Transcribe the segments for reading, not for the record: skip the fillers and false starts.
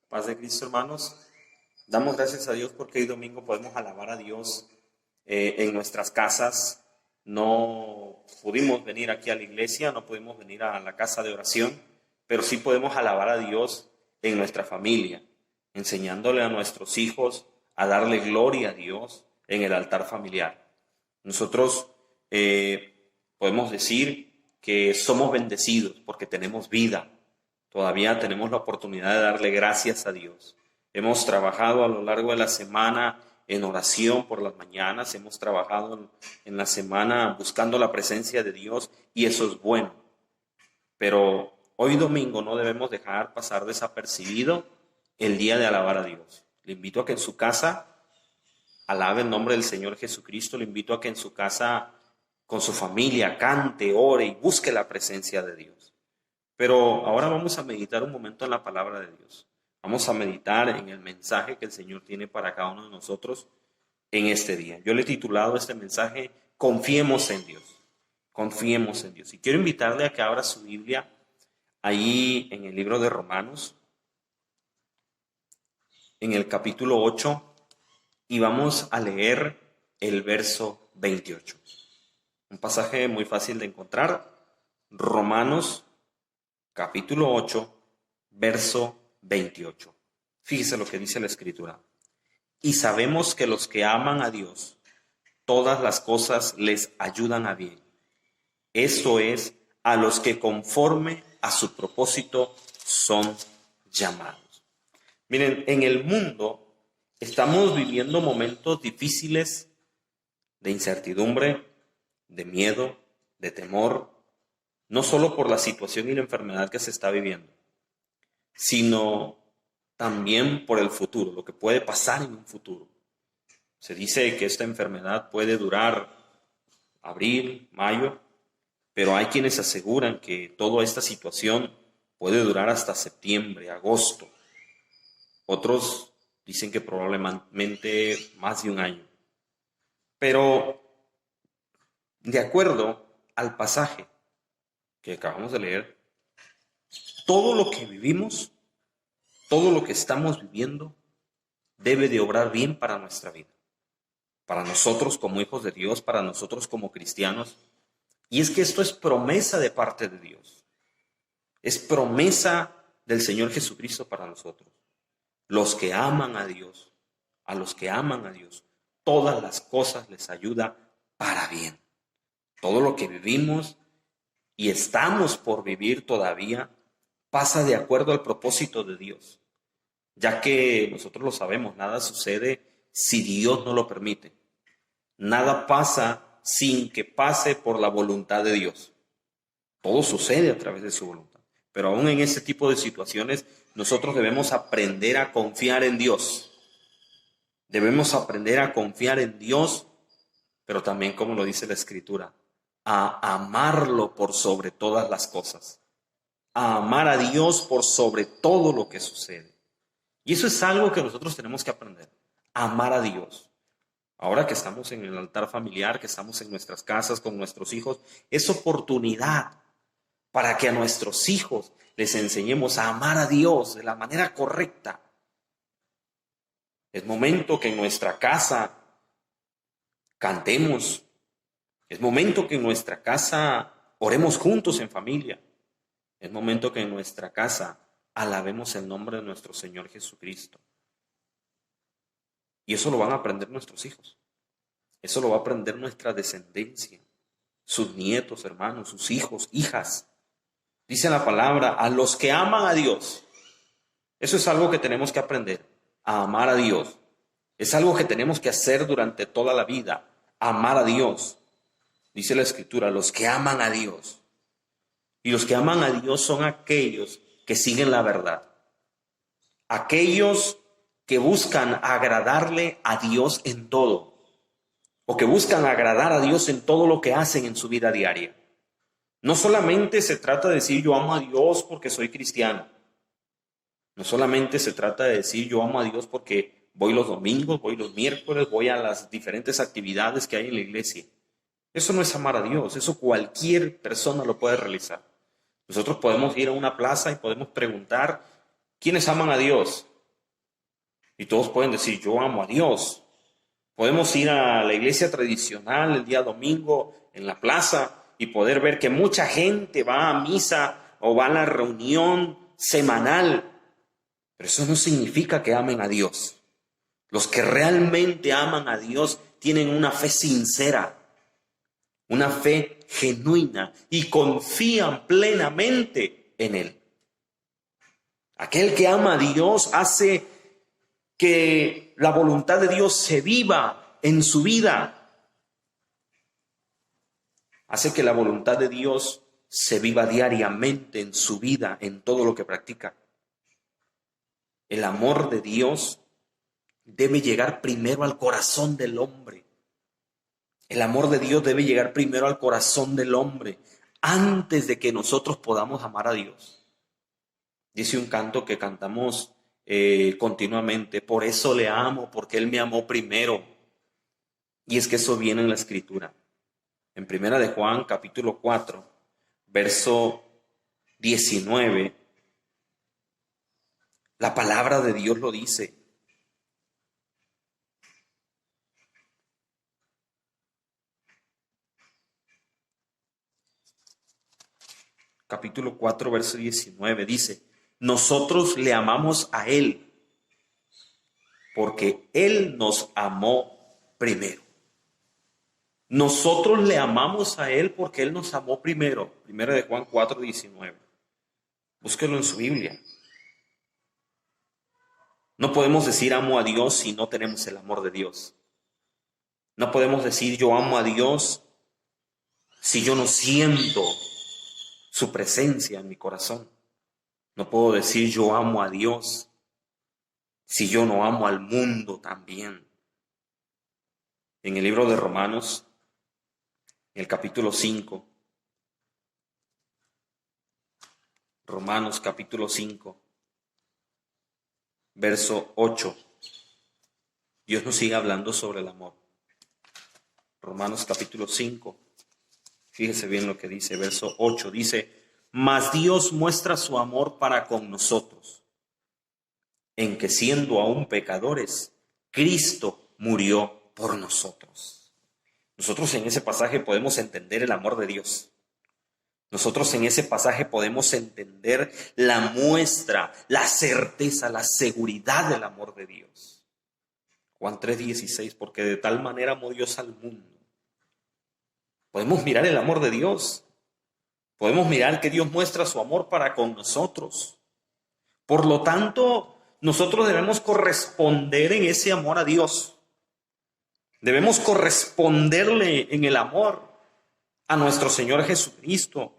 Paz de Cristo, hermanos. Damos gracias a Dios porque hoy domingo podemos alabar a Dios en nuestras casas. No pudimos venir aquí a la iglesia, no pudimos venir a la casa de oración, pero sí podemos alabar a Dios en nuestra familia, enseñándole a nuestros hijos a darle gloria a Dios en el altar familiar. Nosotros podemos decir que somos bendecidos porque tenemos vida. Todavía tenemos la oportunidad de darle gracias a Dios. Hemos trabajado a lo largo de la semana en oración por las mañanas, hemos trabajado en la semana buscando la presencia de Dios y eso es bueno. Pero hoy domingo no debemos dejar pasar desapercibido el día de alabar a Dios. Le invito a que en su casa alabe el nombre del Señor Jesucristo, le invito a que en su casa con su familia cante, ore y busque la presencia de Dios. Pero ahora vamos a meditar un momento en la palabra de Dios. Vamos a meditar en el mensaje que el Señor tiene para cada uno de nosotros en este día. Yo le he titulado este mensaje, Confiemos en Dios. Confiemos en Dios. Y quiero invitarle a que abra su Biblia ahí en el libro de Romanos, en el capítulo 8, y vamos a leer el verso 28. Un pasaje muy fácil de encontrar. Romanos capítulo 8, verso 28. Fíjese lo que dice la Escritura. Y sabemos que los que aman a Dios, todas las cosas les ayudan a bien. Eso es, a los que conforme a su propósito son llamados. Miren, en el mundo estamos viviendo momentos difíciles de incertidumbre, de miedo, de temor, no solo por la situación y la enfermedad que se está viviendo, sino también por el futuro, lo que puede pasar en un futuro. Se dice que esta enfermedad puede durar abril, mayo, pero hay quienes aseguran que toda esta situación puede durar hasta septiembre, agosto. Otros dicen que probablemente más de un año. Pero de acuerdo al pasaje que acabamos de leer, todo lo que vivimos, todo lo que estamos viviendo, debe de obrar bien para nuestra vida. Para nosotros como hijos de Dios, para nosotros como cristianos. Y es que esto es promesa de parte de Dios. Es promesa del Señor Jesucristo para nosotros. Los que aman a Dios, a los que aman a Dios, todas las cosas les ayuda para bien. Todo lo que vivimos y estamos por vivir todavía pasa de acuerdo al propósito de Dios, ya que nosotros lo sabemos, nada sucede si Dios no lo permite. Nada pasa sin que pase por la voluntad de Dios. Todo sucede a través de su voluntad. Pero aún en ese tipo de situaciones, nosotros debemos aprender a confiar en Dios. Debemos aprender a confiar en Dios, pero también, como lo dice la Escritura, a amarlo por sobre todas las cosas. A amar a Dios por sobre todo lo que sucede. Y eso es algo que nosotros tenemos que aprender. A amar a Dios. Ahora que estamos en el altar familiar, que estamos en nuestras casas con nuestros hijos, es oportunidad para que a nuestros hijos les enseñemos a amar a Dios de la manera correcta. Es momento que en nuestra casa cantemos. Es momento que en nuestra casa oremos juntos en familia. Es momento que en nuestra casa alabemos el nombre de nuestro Señor Jesucristo. Y eso lo van a aprender nuestros hijos. Eso lo va a aprender nuestra descendencia. Sus nietos, hermanos, sus hijos, hijas. Dice la palabra, a los que aman a Dios. Eso es algo que tenemos que aprender, a amar a Dios. Es algo que tenemos que hacer durante toda la vida, amar a Dios. Dice la Escritura, los que aman a Dios. Y los que aman a Dios son aquellos que siguen la verdad. Aquellos que buscan agradarle a Dios en todo. O que buscan agradar a Dios en todo lo que hacen en su vida diaria. No solamente se trata de decir yo amo a Dios porque soy cristiano. No solamente se trata de decir yo amo a Dios porque voy los domingos, voy los miércoles, voy a las diferentes actividades que hay en la iglesia. Eso no es amar a Dios, eso cualquier persona lo puede realizar. Nosotros podemos ir a una plaza y podemos preguntar, ¿quiénes aman a Dios? Y todos pueden decir, yo amo a Dios. Podemos ir a la iglesia tradicional el día domingo en la plaza y poder ver que mucha gente va a misa o va a la reunión semanal. Pero eso no significa que amen a Dios. Los que realmente aman a Dios tienen una fe sincera, una fe genuina y confían plenamente en Él. Aquel que ama a Dios hace que la voluntad de Dios se viva en su vida. Hace que la voluntad de Dios se viva diariamente en su vida, en todo lo que practica. El amor de Dios debe llegar primero al corazón del hombre. El amor de Dios debe llegar primero al corazón del hombre antes de que nosotros podamos amar a Dios. Dice un canto que cantamos continuamente, por eso le amo, porque Él me amó primero. Y es que eso viene en la Escritura. En Primera de Juan, capítulo 4, verso 19, la palabra de Dios lo dice. Capítulo 4, verso 19, dice, nosotros le amamos a Él, porque Él nos amó primero. Nosotros le amamos a Él porque Él nos amó primero. Primera de Juan 4, 19. Búsquelo en su Biblia. No podemos decir amo a Dios si no tenemos el amor de Dios. No podemos decir yo amo a Dios si yo no siento su presencia en mi corazón. No puedo decir yo amo a Dios si yo no amo al mundo también. En el libro de Romanos, en el capítulo 5, Romanos capítulo 5, verso 8, Dios nos sigue hablando sobre el amor. Romanos capítulo 5, fíjese bien lo que dice, verso 8, dice, mas Dios muestra su amor para con nosotros, en que siendo aún pecadores, Cristo murió por nosotros. Nosotros en ese pasaje podemos entender el amor de Dios. Nosotros en ese pasaje podemos entender la muestra, la certeza, la seguridad del amor de Dios. Juan 3:16, porque de tal manera amó Dios al mundo. Podemos mirar el amor de Dios. Podemos mirar que Dios muestra su amor para con nosotros. Por lo tanto, nosotros debemos corresponder en ese amor a Dios. Debemos corresponderle en el amor a nuestro Señor Jesucristo.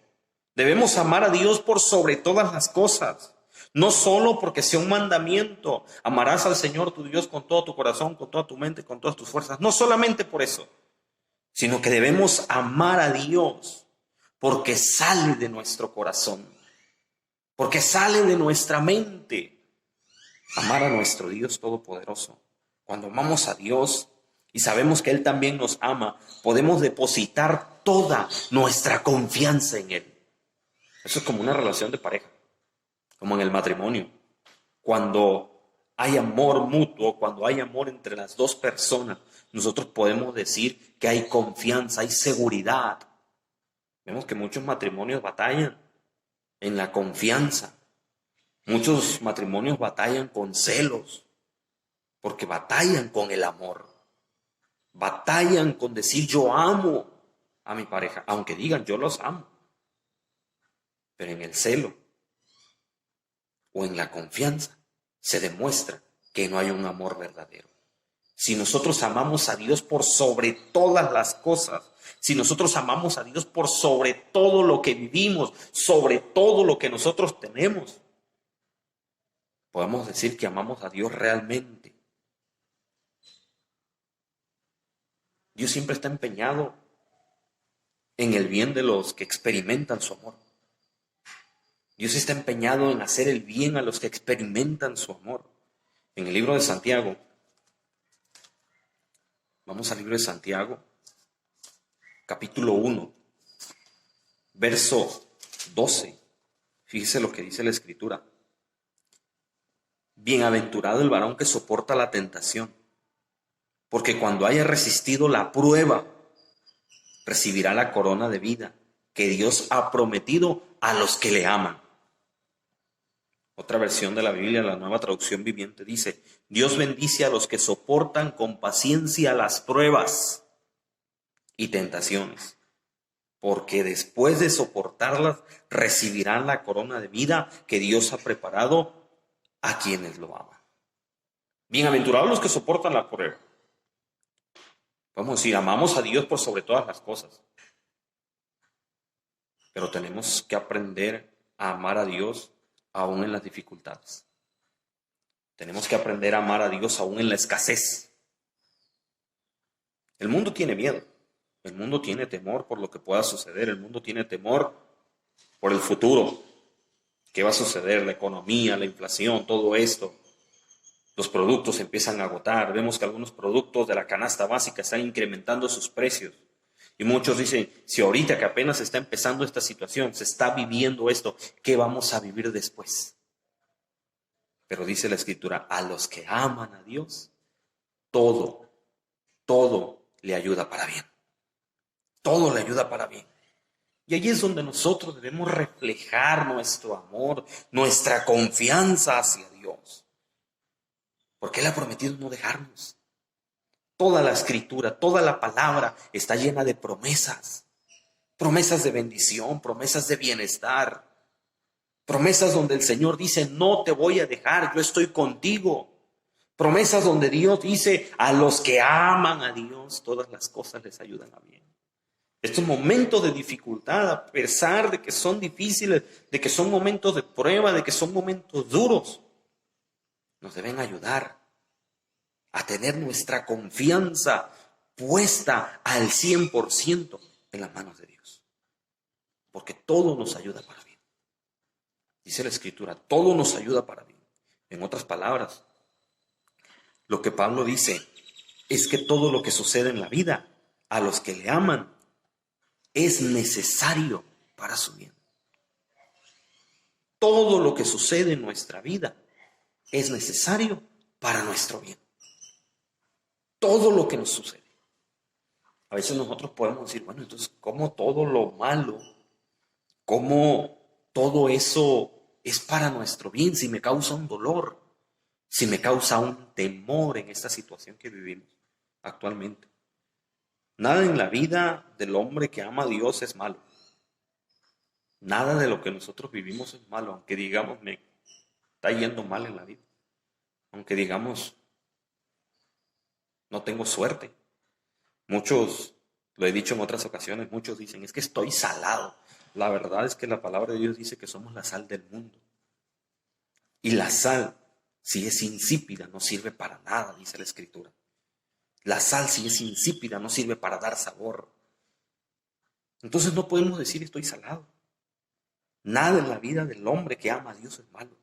Debemos amar a Dios por sobre todas las cosas. No solo porque sea un mandamiento, amarás al Señor tu Dios con todo tu corazón, con toda tu mente, con todas tus fuerzas. No solamente por eso, sino que debemos amar a Dios porque sale de nuestro corazón, porque sale de nuestra mente. Amar a nuestro Dios Todopoderoso. Cuando amamos a Dios y sabemos que Él también nos ama, podemos depositar toda nuestra confianza en Él. Eso es como una relación de pareja, como en el matrimonio. Cuando hay amor mutuo, cuando hay amor entre las dos personas, nosotros podemos decir que hay confianza, hay seguridad. Vemos que muchos matrimonios batallan en la confianza. Muchos matrimonios batallan con celos, porque batallan con el amor. Batallan con decir yo amo a mi pareja, aunque digan yo los amo. Pero en el celo o en la confianza se demuestra que no hay un amor verdadero. Si nosotros amamos a Dios por sobre todas las cosas, si nosotros amamos a Dios por sobre todo lo que vivimos, sobre todo lo que nosotros tenemos, podemos decir que amamos a Dios realmente. Dios siempre está empeñado en el bien de los que experimentan su amor. Dios está empeñado en hacer el bien a los que experimentan su amor. En el libro de Santiago, vamos al libro de Santiago, capítulo 1, verso 12. Fíjese lo que dice la Escritura. Bienaventurado el varón que soporta la tentación, porque cuando haya resistido la prueba, recibirá la corona de vida que Dios ha prometido a los que le aman. Otra versión de la Biblia, la Nueva Traducción Viviente, dice: Dios bendice a los que soportan con paciencia las pruebas y tentaciones, porque después de soportarlas recibirán la corona de vida que Dios ha preparado a quienes lo aman. Bienaventurados los que soportan la prueba. Vamos a decir, amamos a Dios por sobre todas las cosas, pero tenemos que aprender a amar a Dios aún en las dificultades. Tenemos que aprender a amar a Dios aún en la escasez. El mundo tiene miedo, el mundo tiene temor por lo que pueda suceder, el mundo tiene temor por el futuro. ¿Qué va a suceder? La economía, la inflación, todo esto. Los productos empiezan a agotar. Vemos que algunos productos de la canasta básica están incrementando sus precios. Y muchos dicen, si ahorita que apenas está empezando esta situación, se está viviendo esto, ¿qué vamos a vivir después? Pero dice la Escritura, a los que aman a Dios, todo le ayuda para bien. Todo le ayuda para bien. Y allí es donde nosotros debemos reflejar nuestro amor, nuestra confianza hacia Dios. Porque Él ha prometido no dejarnos. Toda la Escritura, toda la palabra está llena de promesas. Promesas de bendición, promesas de bienestar. Promesas donde el Señor dice, no te voy a dejar, yo estoy contigo. Promesas donde Dios dice, a los que aman a Dios, todas las cosas les ayudan a bien. Estos momentos de dificultad, a pesar de que son difíciles, de que son momentos de prueba, de que son momentos duros, nos deben ayudar a tener nuestra confianza puesta al 100% en las manos de Dios. Porque todo nos ayuda para bien. Dice la Escritura, todo nos ayuda para bien. En otras palabras, lo que Pablo dice es que todo lo que sucede en la vida, a los que le aman, es necesario para su bien. Todo lo que sucede en nuestra vida es necesario para nuestro bien. Todo lo que nos sucede. A veces nosotros podemos decir, bueno, entonces, ¿cómo todo lo malo, cómo todo eso es para nuestro bien? Si me causa un dolor, si me causa un temor en esta situación que vivimos actualmente. Nada en la vida del hombre que ama a Dios es malo. Nada de lo que nosotros vivimos es malo, aunque digamos, me está yendo mal en la vida. Aunque digamos, no tengo suerte. Muchos, lo he dicho en otras ocasiones, muchos dicen, es que estoy salado. La verdad es que la palabra de Dios dice que somos la sal del mundo. Y la sal, si es insípida, no sirve para nada, dice la Escritura. La sal, si es insípida, no sirve para dar sabor. Entonces no podemos decir estoy salado. Nada en la vida del hombre que ama a Dios es malo.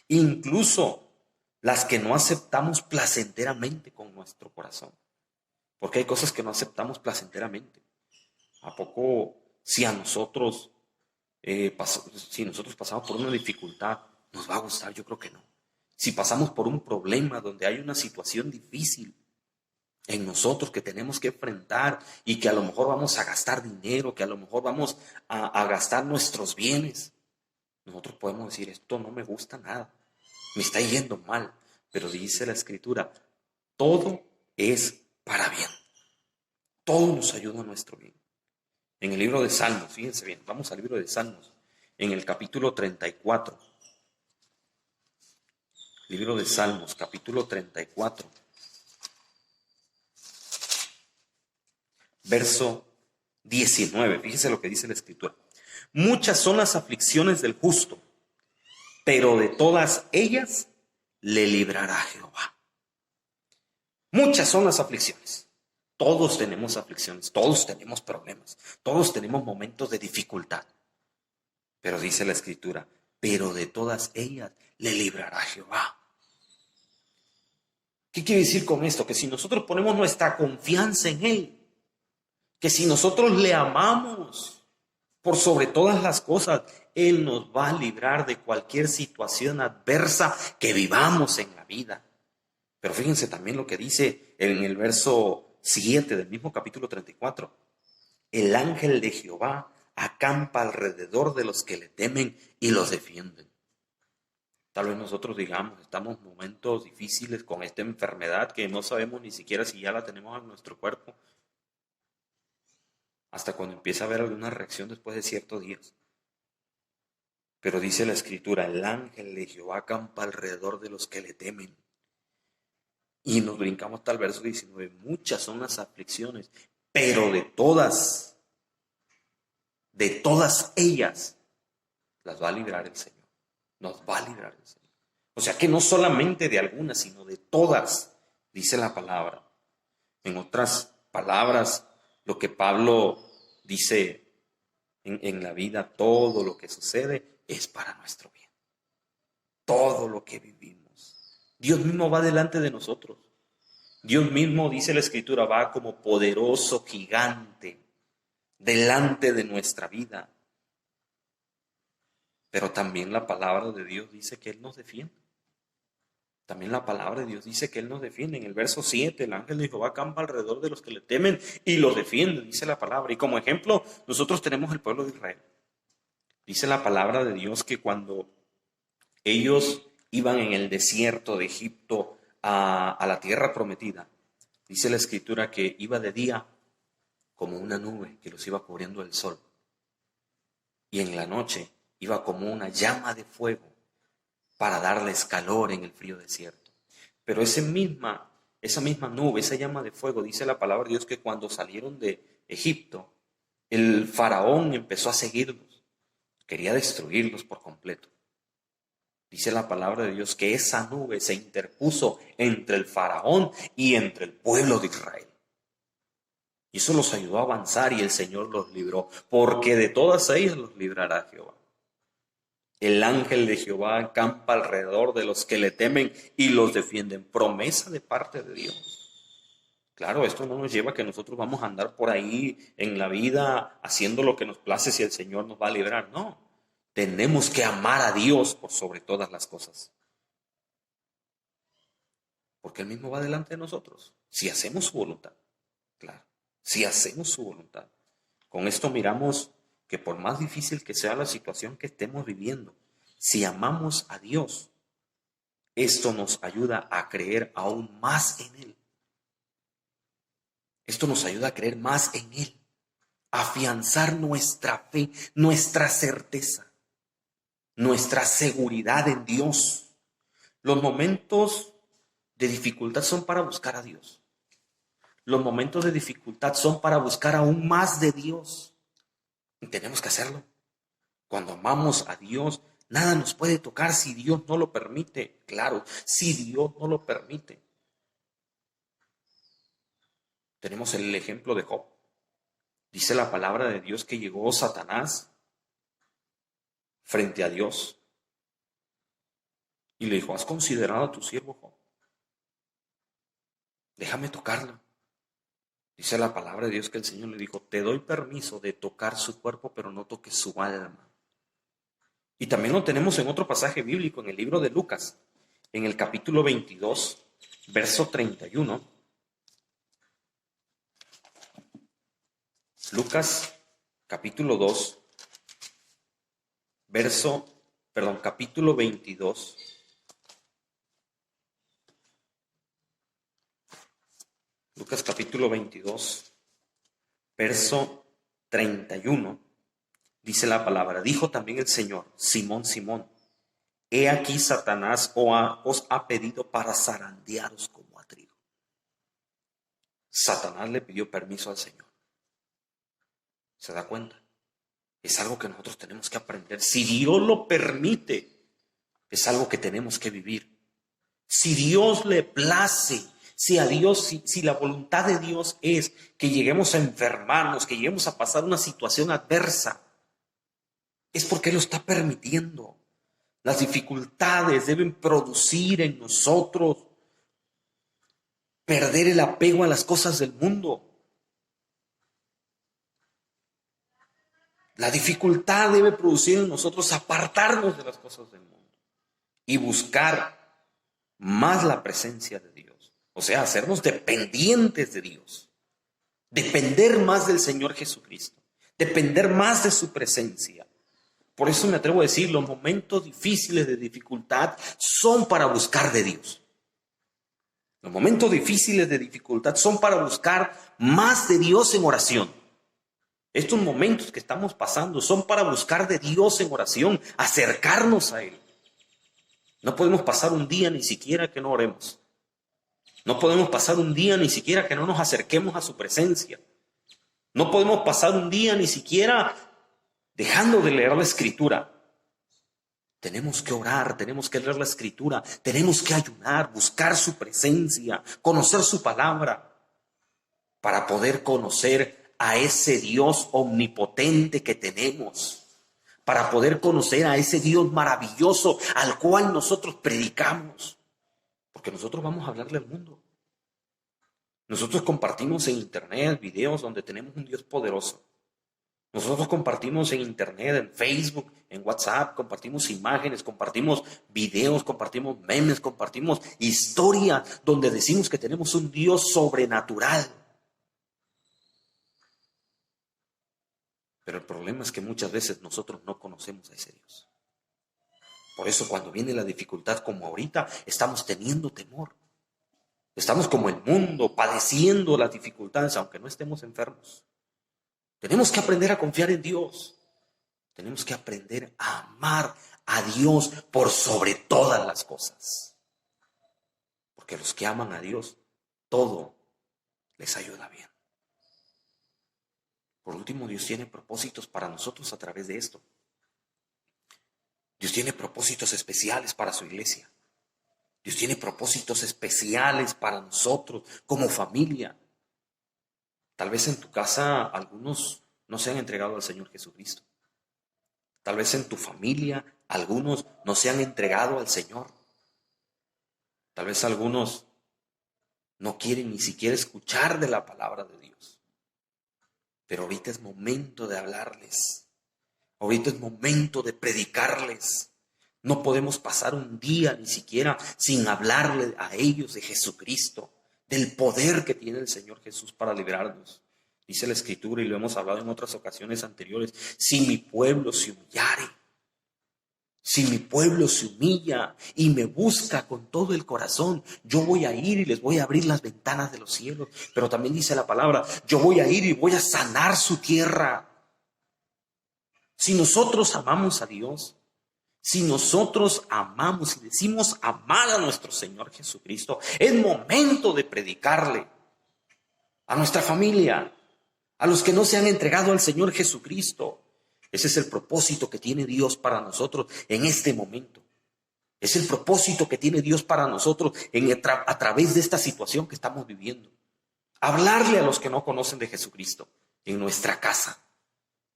Incluso las que no aceptamos placenteramente con nuestro corazón. Porque hay cosas que no aceptamos placenteramente. ¿A poco si a nosotros, si nosotros pasamos por una dificultad, nos va a gustar? Yo creo que no. Si pasamos por un problema donde hay una situación difícil en nosotros que tenemos que enfrentar y que a lo mejor vamos a gastar dinero, que a lo mejor vamos a gastar nuestros bienes, nosotros podemos decir, esto no me gusta nada, me está yendo mal. Pero dice la Escritura, todo es para bien. Todo nos ayuda a nuestro bien. En el libro de Salmos, fíjense bien, vamos al libro de Salmos, en el capítulo 34. Libro de Salmos, capítulo 34. Verso 19, fíjense lo que dice la Escritura. Muchas son las aflicciones del justo, pero de todas ellas le librará Jehová. Muchas son las aflicciones. Todos tenemos aflicciones, todos tenemos problemas, todos tenemos momentos de dificultad. Pero dice la Escritura, pero de todas ellas le librará Jehová. ¿Qué quiere decir con esto? Que si nosotros ponemos nuestra confianza en Él, que si nosotros le amamos por sobre todas las cosas, Él nos va a librar de cualquier situación adversa que vivamos en la vida. Pero fíjense también lo que dice en el verso 7 del mismo capítulo 34. El ángel de Jehová acampa alrededor de los que le temen y los defienden. Tal vez nosotros digamos, estamos en momentos difíciles con esta enfermedad que no sabemos ni siquiera si ya la tenemos en nuestro cuerpo, hasta cuando empieza a haber alguna reacción después de ciertos días. Pero dice la Escritura, el ángel de Jehová acampa alrededor de los que le temen. Y nos brincamos hasta el verso 19, muchas son las aflicciones, pero de todas ellas, las va a librar el Señor. Nos va a librar el Señor. O sea que no solamente de algunas, sino de todas, dice la palabra. En otras palabras, lo que Pablo dice en la vida, todo lo que sucede es para nuestro bien. Todo lo que vivimos. Dios mismo va delante de nosotros. Dios mismo, dice la Escritura, va como poderoso gigante delante de nuestra vida. Pero también la palabra de Dios dice que Él nos defiende. También la palabra de Dios dice que Él nos defiende. En el verso 7, el ángel de Jehová acampa alrededor de los que le temen y los defiende, dice la palabra. Y como ejemplo, nosotros tenemos el pueblo de Israel. Dice la palabra de Dios que cuando ellos iban en el desierto de Egipto a la tierra prometida, dice la Escritura que iba de día como una nube que los iba cubriendo el sol. Y en la noche iba como una llama de fuego para darles calor en el frío desierto. Pero esa misma nube, esa llama de fuego, dice la palabra de Dios que cuando salieron de Egipto, el faraón empezó a seguirlos, quería destruirlos por completo. Dice la palabra de Dios que esa nube se interpuso entre el faraón y entre el pueblo de Israel. Y eso los ayudó a avanzar y el Señor los libró, porque de todas ellas los librará Jehová. El ángel de Jehová acampa alrededor de los que le temen y los defienden. Promesa de parte de Dios. Claro, esto no nos lleva a que nosotros vamos a andar por ahí en la vida haciendo lo que nos place si el Señor nos va a librar. No, tenemos que amar a Dios por sobre todas las cosas. Porque Él mismo va delante de nosotros. Si hacemos su voluntad. Claro, si hacemos su voluntad. Con esto miramos que por más difícil que sea la situación que estemos viviendo, si amamos a Dios, esto nos ayuda a creer aún más en Él. Esto nos ayuda a creer más en Él, a afianzar nuestra fe, nuestra certeza, nuestra seguridad en Dios. Los momentos de dificultad son para buscar a Dios. Los momentos de dificultad son para buscar aún más de Dios. Y tenemos que hacerlo. Cuando amamos a Dios, nada nos puede tocar si Dios no lo permite. Claro, si Dios no lo permite. Tenemos el ejemplo de Job. Dice la palabra de Dios que llegó Satanás frente a Dios y le dijo, ¿has considerado a tu siervo Job? Déjame tocarlo. Dice la palabra de Dios que el Señor le dijo, te doy permiso de tocar su cuerpo, pero no toques su alma. Y también lo tenemos en otro pasaje bíblico, en el libro de Lucas, en el capítulo 22, verso 31. Lucas, capítulo 2, capítulo 22. Lucas capítulo 22, verso 31, dice la palabra, dijo también el Señor, Simón, Simón, he aquí Satanás os ha pedido para zarandearos como a trigo. Satanás le pidió permiso al Señor. ¿Se da cuenta? Es algo que nosotros tenemos que aprender. Si Dios lo permite, es algo que tenemos que vivir. Si Dios le place, si la voluntad de Dios es que lleguemos a enfermarnos, que lleguemos a pasar una situación adversa, es porque Él lo está permitiendo. Las dificultades deben producir en nosotros perder el apego a las cosas del mundo. La dificultad debe producir en nosotros apartarnos de las cosas del mundo y buscar más la presencia de Dios. O sea, hacernos dependientes de Dios. Depender más del Señor Jesucristo. Depender más de su presencia. Por eso me atrevo a decir, los momentos difíciles de dificultad son para buscar de Dios. Los momentos difíciles de dificultad son para buscar más de Dios en oración. Estos momentos que estamos pasando son para buscar de Dios en oración, acercarnos a Él. No podemos pasar un día ni siquiera que no oremos. No podemos pasar un día ni siquiera que no nos acerquemos a su presencia. No podemos pasar un día ni siquiera dejando de leer la Escritura. Tenemos que orar, tenemos que leer la Escritura, tenemos que ayunar, buscar su presencia, conocer su palabra, para poder conocer a ese Dios omnipotente que tenemos, para poder conocer a ese Dios maravilloso al cual nosotros predicamos, porque nosotros vamos a hablarle al mundo. Nosotros compartimos en internet videos donde tenemos un Dios poderoso. Nosotros compartimos en internet, en Facebook, en WhatsApp, compartimos imágenes, compartimos videos, compartimos memes, compartimos historias donde decimos que tenemos un Dios sobrenatural. Pero el problema es que muchas veces nosotros no conocemos a ese Dios. Por eso cuando viene la dificultad como ahorita, estamos teniendo temor. Estamos como el mundo, padeciendo las dificultades, aunque no estemos enfermos. Tenemos que aprender a confiar en Dios. Tenemos que aprender a amar a Dios por sobre todas las cosas. Porque los que aman a Dios, todo les ayuda bien. Por último, Dios tiene propósitos para nosotros a través de esto. Dios tiene propósitos especiales para su iglesia. Dios tiene propósitos especiales para nosotros como familia. Tal vez en tu casa algunos no se han entregado al Señor Jesucristo. Tal vez en tu familia algunos no se han entregado al Señor. Tal vez algunos no quieren ni siquiera escuchar de la palabra de Dios. Pero ahorita es momento de hablarles. Ahorita es momento de predicarles. No podemos pasar un día ni siquiera sin hablarle a ellos de Jesucristo, del poder que tiene el Señor Jesús para librarnos. Dice la Escritura, y lo hemos hablado en otras ocasiones anteriores, si mi pueblo se humillare, si mi pueblo se humilla y me busca con todo el corazón, yo voy a ir y les voy a abrir las ventanas de los cielos. Pero también dice la palabra, yo voy a ir y voy a sanar su tierra. Si nosotros amamos a Dios, si nosotros amamos y decimos amar a nuestro Señor Jesucristo, es momento de predicarle a nuestra familia, a los que no se han entregado al Señor Jesucristo. Ese es el propósito que tiene Dios para nosotros en este momento. Es el propósito que tiene Dios para nosotros a través de esta situación que estamos viviendo. Hablarle a los que no conocen de Jesucristo en nuestra casa.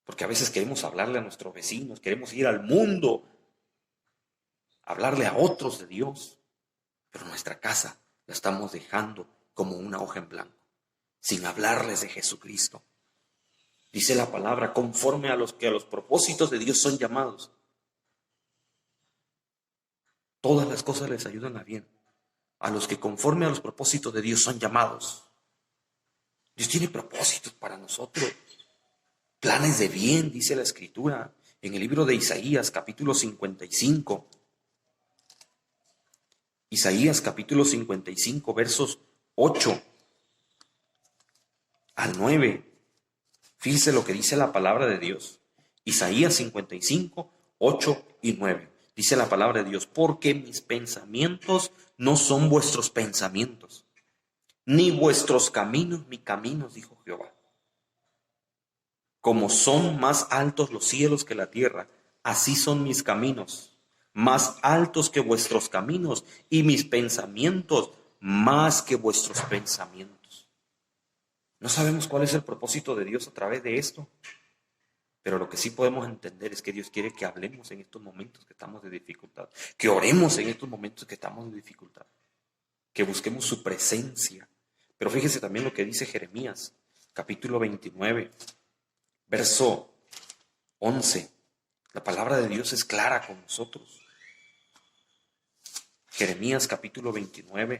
Porque a veces queremos hablarle a nuestros vecinos, queremos ir al mundo, hablarle a otros de Dios. Pero nuestra casa la estamos dejando como una hoja en blanco, sin hablarles de Jesucristo. Dice la palabra, conforme a los que a los propósitos de Dios son llamados. Todas las cosas les ayudan a bien. A los que conforme a los propósitos de Dios son llamados. Dios tiene propósitos para nosotros. Planes de bien, dice la Escritura. En el libro de Isaías, capítulo 55. Isaías, capítulo 55, versos 8 al 9. Fíjese lo que dice la palabra de Dios. Isaías 55, 8 y 9. Dice la palabra de Dios, porque mis pensamientos no son vuestros pensamientos, ni vuestros caminos mis caminos, dijo Jehová. Como son más altos los cielos que la tierra, así son mis caminos, más altos que vuestros caminos, y mis pensamientos más que vuestros pensamientos. No sabemos cuál es el propósito de Dios a través de esto, pero lo que sí podemos entender es que Dios quiere que hablemos en estos momentos que estamos de dificultad, que oremos en estos momentos que estamos de dificultad, que busquemos su presencia. Pero fíjese también lo que dice Jeremías, capítulo 29, verso 11. La palabra de Dios es clara con nosotros. Jeremías capítulo 29,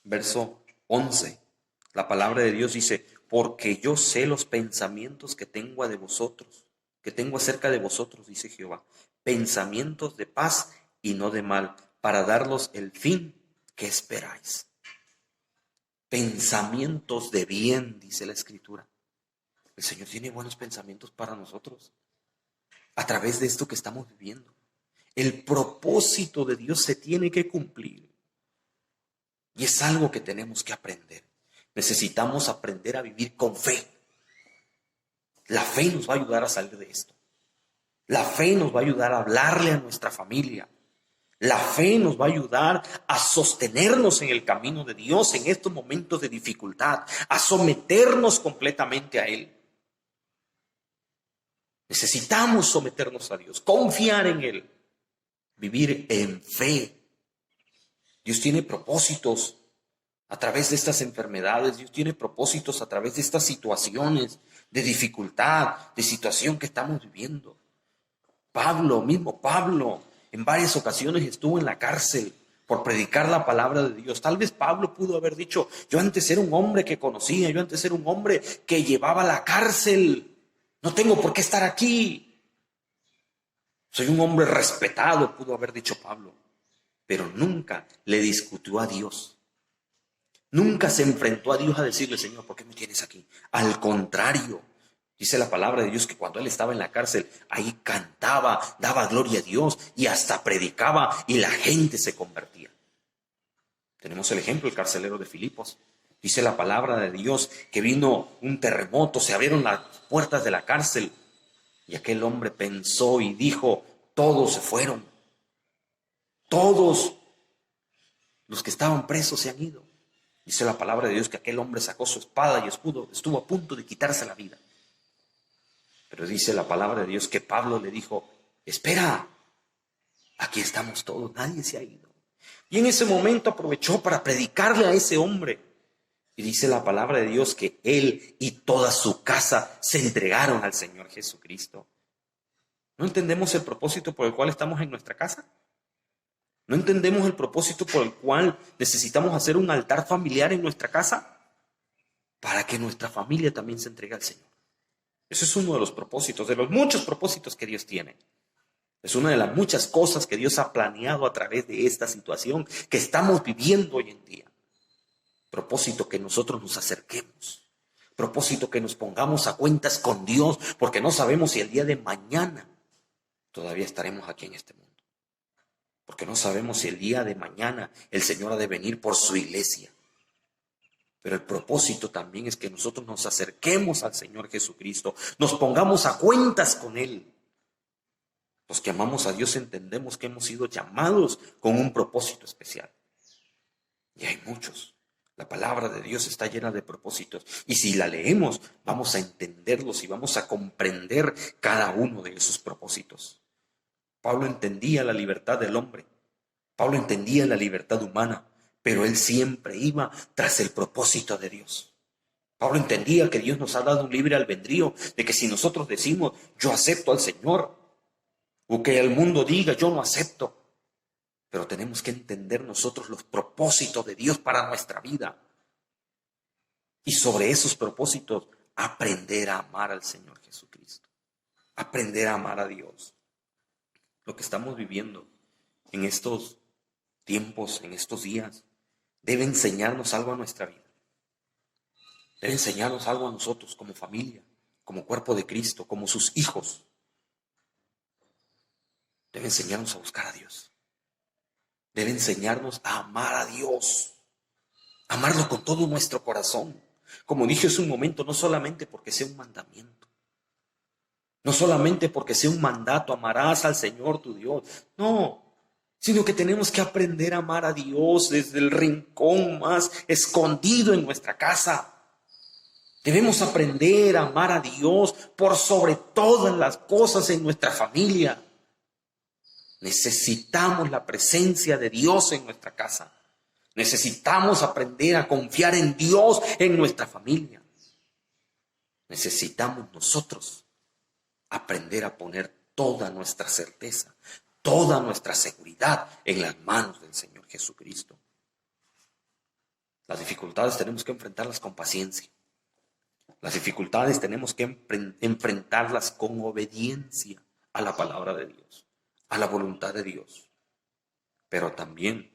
verso 11. La palabra de Dios dice: porque yo sé los pensamientos que tengo de vosotros, que tengo acerca de vosotros, dice Jehová, pensamientos de paz y no de mal, para daros el fin que esperáis. Pensamientos de bien, dice la Escritura. El Señor tiene buenos pensamientos para nosotros a través de esto que estamos viviendo. El propósito de Dios se tiene que cumplir y es algo que tenemos que aprender. Necesitamos aprender a vivir con fe. La fe nos va a ayudar a salir de esto. La fe nos va a ayudar a hablarle a nuestra familia. La fe nos va a ayudar a sostenernos en el camino de Dios en estos momentos de dificultad, a someternos completamente a Él. Necesitamos someternos a Dios, confiar en Él, vivir en fe. Dios tiene propósitos a través de estas enfermedades, Dios tiene propósitos a través de estas situaciones de dificultad, de situación que estamos viviendo. Pablo, en varias ocasiones estuvo en la cárcel por predicar la palabra de Dios. Tal vez Pablo pudo haber dicho: yo antes era un hombre que conocía, yo antes era un hombre que llevaba a la cárcel, no tengo por qué estar aquí. Soy un hombre respetado, pudo haber dicho Pablo, pero nunca le discutió a Dios. Nunca se enfrentó a Dios a decirle: Señor, ¿por qué me tienes aquí? Al contrario, dice la palabra de Dios que cuando él estaba en la cárcel, ahí cantaba, daba gloria a Dios y hasta predicaba y la gente se convertía. Tenemos el ejemplo, el carcelero de Filipos. Dice la palabra de Dios que vino un terremoto, se abrieron las puertas de la cárcel y aquel hombre pensó y dijo: todos se fueron. Todos los que estaban presos se han ido. Dice la palabra de Dios que aquel hombre sacó su espada y escudo, estuvo a punto de quitarse la vida. Pero dice la palabra de Dios que Pablo le dijo: espera, aquí estamos todos, nadie se ha ido. Y en ese momento aprovechó para predicarle a ese hombre. Y dice la palabra de Dios que él y toda su casa se entregaron al Señor Jesucristo. ¿No entendemos el propósito por el cual estamos en nuestra casa? ¿No entendemos el propósito por el cual necesitamos hacer un altar familiar en nuestra casa? Para que nuestra familia también se entregue al Señor. Ese es uno de los propósitos, de los muchos propósitos que Dios tiene. Es una de las muchas cosas que Dios ha planeado a través de esta situación que estamos viviendo hoy en día. Propósito que nosotros nos acerquemos. Propósito que nos pongamos a cuentas con Dios, porque no sabemos si el día de mañana todavía estaremos aquí en este mundo. Porque no sabemos si el día de mañana el Señor ha de venir por su iglesia. Pero el propósito también es que nosotros nos acerquemos al Señor Jesucristo, nos pongamos a cuentas con Él. Los que amamos a Dios entendemos que hemos sido llamados con un propósito especial. Y hay muchos. La palabra de Dios está llena de propósitos. Y si la leemos, vamos a entenderlos y vamos a comprender cada uno de esos propósitos. Pablo entendía la libertad del hombre. Pablo entendía la libertad humana, pero él siempre iba tras el propósito de Dios. Pablo entendía que Dios nos ha dado un libre albedrío, de que si nosotros decimos: yo acepto al Señor, o que el mundo diga: yo no acepto. Pero tenemos que entender nosotros los propósitos de Dios para nuestra vida. Y sobre esos propósitos, aprender a amar al Señor Jesucristo. Aprender a amar a Dios. Lo que estamos viviendo en estos tiempos, en estos días, debe enseñarnos algo a nuestra vida. Debe enseñarnos algo a nosotros como familia, como cuerpo de Cristo, como sus hijos. Debe enseñarnos a buscar a Dios. Debe enseñarnos a amar a Dios. Amarlo con todo nuestro corazón. Como dije hace un momento, no solamente porque sea un mandamiento. No solamente porque sea un mandato: amarás al Señor tu Dios. No, sino que tenemos que aprender a amar a Dios desde el rincón más escondido en nuestra casa. Debemos aprender a amar a Dios por sobre todas las cosas en nuestra familia. Necesitamos la presencia de Dios en nuestra casa. Necesitamos aprender a confiar en Dios en nuestra familia. Necesitamos nosotros aprender a poner toda nuestra certeza, toda nuestra seguridad en las manos del Señor Jesucristo. Las dificultades tenemos que enfrentarlas con paciencia. Las dificultades tenemos que enfrentarlas con obediencia a la palabra de Dios, a la voluntad de Dios, pero también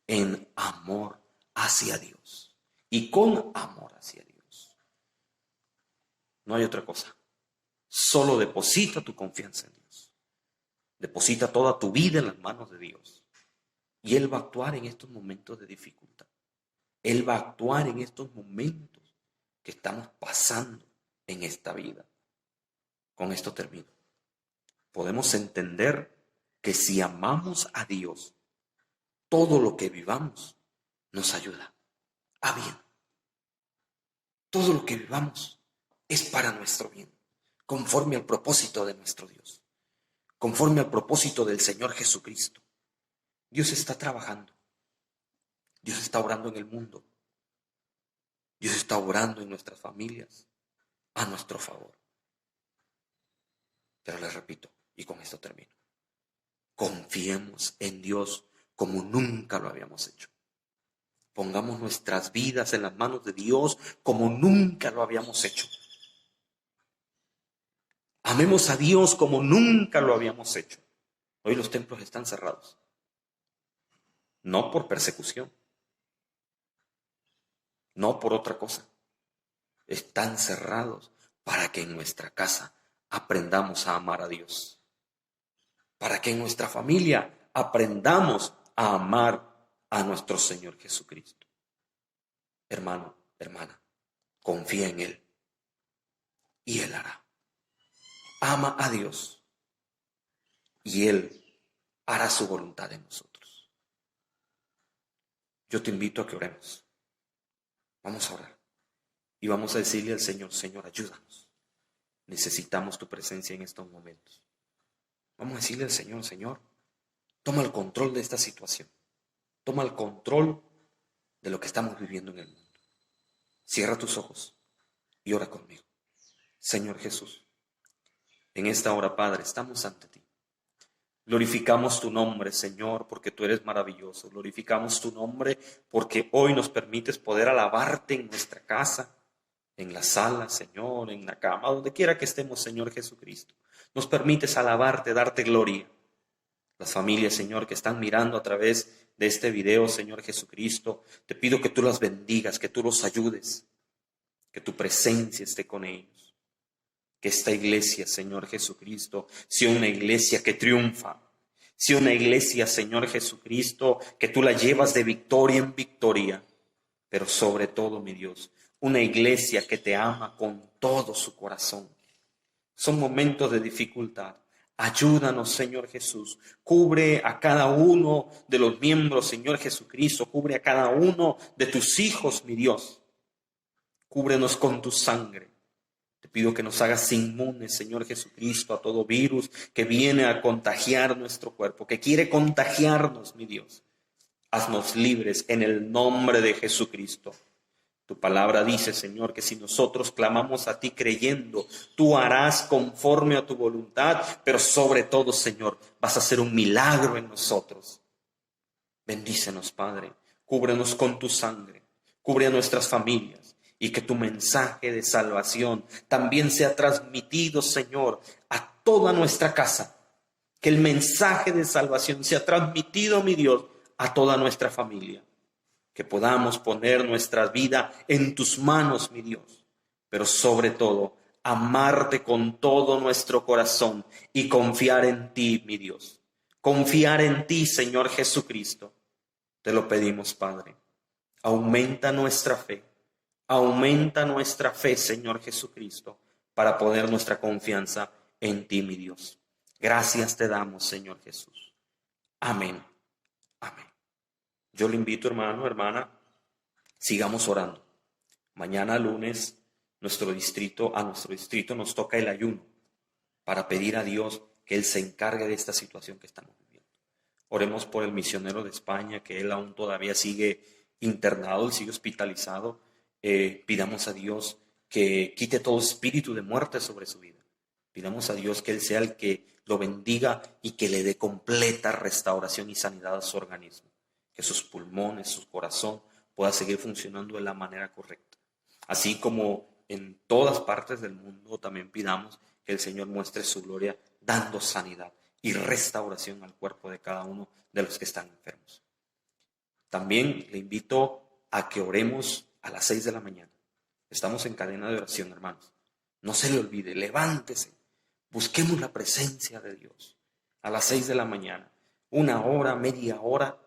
en amor hacia Dios y con amor hacia Dios. No hay otra cosa. Solo deposita tu confianza en Dios. Deposita toda tu vida en las manos de Dios. Y Él va a actuar en estos momentos de dificultad. Él va a actuar en estos momentos que estamos pasando en esta vida. Con esto termino. Podemos entender que si amamos a Dios, todo lo que vivamos nos ayuda a bien. Todo lo que vivamos es para nuestro bien, conforme al propósito de nuestro Dios, conforme al propósito del Señor Jesucristo. Dios está trabajando. Dios está obrando en el mundo. Dios está obrando en nuestras familias a nuestro favor. Pero les repito, y con esto termino. Confiemos en Dios como nunca lo habíamos hecho. Pongamos nuestras vidas en las manos de Dios como nunca lo habíamos hecho. Amemos a Dios como nunca lo habíamos hecho. Hoy los templos están cerrados. No por persecución. No por otra cosa. Están cerrados para que en nuestra casa aprendamos a amar a Dios. Para que en nuestra familia aprendamos a amar a nuestro Señor Jesucristo. Hermano, hermana, confía en Él y Él hará. Ama a Dios y Él hará su voluntad en nosotros. Yo te invito a que oremos. Vamos a orar y vamos a decirle al Señor, Señor, ayúdanos. Necesitamos tu presencia en estos momentos. Vamos a decirle al Señor, Señor, toma el control de esta situación. Toma el control de lo que estamos viviendo en el mundo. Cierra tus ojos y ora conmigo. Señor Jesús, en esta hora, Padre, estamos ante ti. Glorificamos tu nombre, Señor, porque tú eres maravilloso. Glorificamos tu nombre porque hoy nos permites poder alabarte en nuestra casa, en la sala, Señor, en la cama, donde quiera que estemos, Señor Jesucristo. Nos permites alabarte, darte gloria. Las familias, Señor, que están mirando a través de este video, Señor Jesucristo, te pido que tú las bendigas, que tú los ayudes, que tu presencia esté con ellos. Que esta iglesia, Señor Jesucristo, sea una iglesia que triunfa, sea una iglesia, Señor Jesucristo, que tú la llevas de victoria en victoria, pero sobre todo, mi Dios, una iglesia que te ama con todo su corazón. Son momentos de dificultad. Ayúdanos, Señor Jesús. Cubre a cada uno de los miembros, Señor Jesucristo. Cubre a cada uno de tus hijos, mi Dios. Cúbrenos con tu sangre. Te pido que nos hagas inmunes, Señor Jesucristo, a todo virus que viene a contagiar nuestro cuerpo, que quiere contagiarnos, mi Dios. Haznos libres en el nombre de Jesucristo. Tu palabra dice, Señor, que si nosotros clamamos a ti creyendo, tú harás conforme a tu voluntad, pero sobre todo, Señor, vas a hacer un milagro en nosotros. Bendícenos, Padre. Cúbrenos con tu sangre. Cubre a nuestras familias. Y que tu mensaje de salvación también sea transmitido, Señor, a toda nuestra casa. Que el mensaje de salvación sea transmitido, mi Dios, a toda nuestra familia. Que podamos poner nuestra vida en tus manos, mi Dios. Pero sobre todo, amarte con todo nuestro corazón y confiar en ti, mi Dios. Confiar en ti, Señor Jesucristo. Te lo pedimos, Padre. Aumenta nuestra fe. Aumenta nuestra fe, Señor Jesucristo, para poner nuestra confianza en ti, mi Dios. Gracias te damos, Señor Jesús. Amén. Amén. Yo le invito, hermano, hermana, sigamos orando. Mañana lunes, a nuestro distrito nos toca el ayuno para pedir a Dios que Él se encargue de esta situación que estamos viviendo. Oremos por el misionero de España, que él aún todavía sigue internado, él sigue hospitalizado. Pidamos a Dios que quite todo espíritu de muerte sobre su vida. Pidamos a Dios que Él sea el que lo bendiga y que le dé completa restauración y sanidad a su organismo. Que sus pulmones, su corazón pueda seguir funcionando de la manera correcta. Así como en todas partes del mundo también pidamos que el Señor muestre su gloria dando sanidad y restauración al cuerpo de cada uno de los que están enfermos. También le invito a que oremos a las 6 de la mañana. Estamos en cadena de oración, hermanos. No se le olvide, levántese. Busquemos la presencia de Dios a las 6 de la mañana. 1 hora, media hora,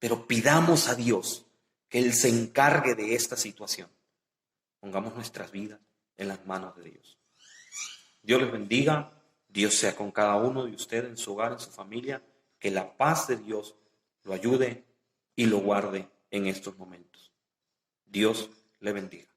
pero pidamos a Dios que Él se encargue de esta situación. Pongamos nuestras vidas en las manos de Dios. Dios les bendiga. Dios sea con cada uno de ustedes en su hogar, en su familia. Que la paz de Dios lo ayude y lo guarde en estos momentos. Dios le bendiga.